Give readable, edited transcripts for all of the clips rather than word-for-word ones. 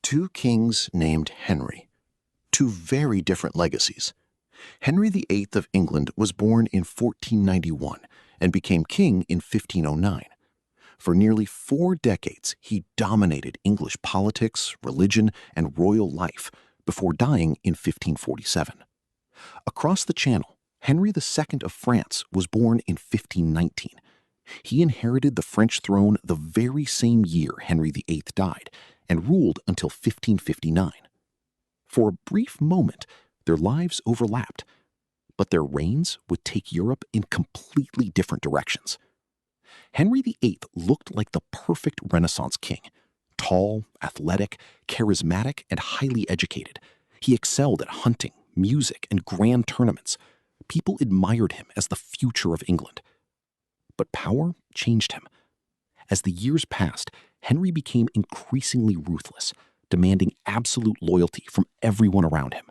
Two kings named Henry. Two very different legacies. Henry VIII of England was born in 1491 and became king in 1509. For nearly 4 decades, he dominated English politics, religion, and royal life before dying in 1547. Across the Channel, Henry II of France was born in 1519. He inherited the French throne the very same year Henry VIII died and ruled until 1559. For a brief moment, their lives overlapped, but their reigns would take Europe in completely different directions. Henry VIII looked like the perfect Renaissance king. Tall, athletic, charismatic, and highly educated. He excelled at hunting, music, and grand tournaments. People admired him as the future of England. But power changed him. As the years passed, Henry became increasingly ruthless, demanding absolute loyalty from everyone around him.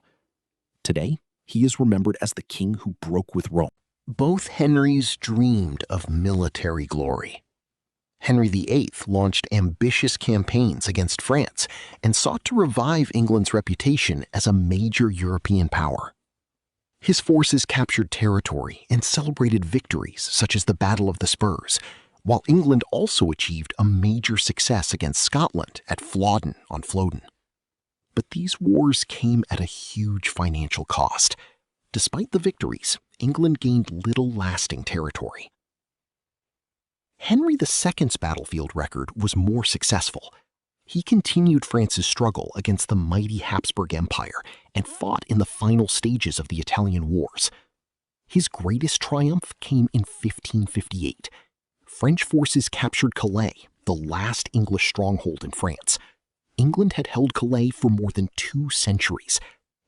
Today, he is remembered as the king who broke with Rome. Both Henrys dreamed of military glory. Henry VIII launched ambitious campaigns against France and sought to revive England's reputation as a major European power. His forces captured territory and celebrated victories such as the Battle of the Spurs, while England also achieved a major success against Scotland at Flodden on Flodden. But these wars came at a huge financial cost. Despite the victories, England gained little lasting territory. Henry II's battlefield record was more successful. He continued France's struggle against the mighty Habsburg Empire and fought in the final stages of the Italian Wars. His greatest triumph came in 1558. French forces captured Calais, the last English stronghold in France. England had held Calais for more than 2 centuries.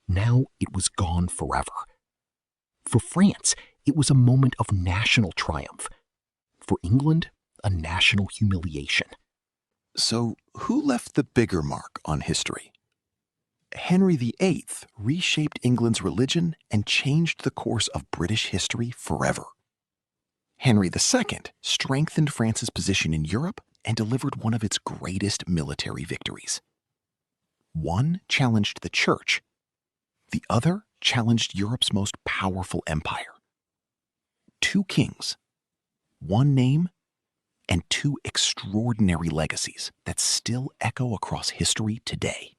Now it was gone forever. For France, it was a moment of national triumph. For England, a national humiliation. So, who left the bigger mark on history? Henry VIII reshaped England's religion and changed the course of British history forever. Henry II strengthened France's position in Europe and delivered one of its greatest military victories. One challenged the Church. The other challenged Europe's most powerful empire. 2 kings, 1 name, and 2 extraordinary legacies that still echo across history today.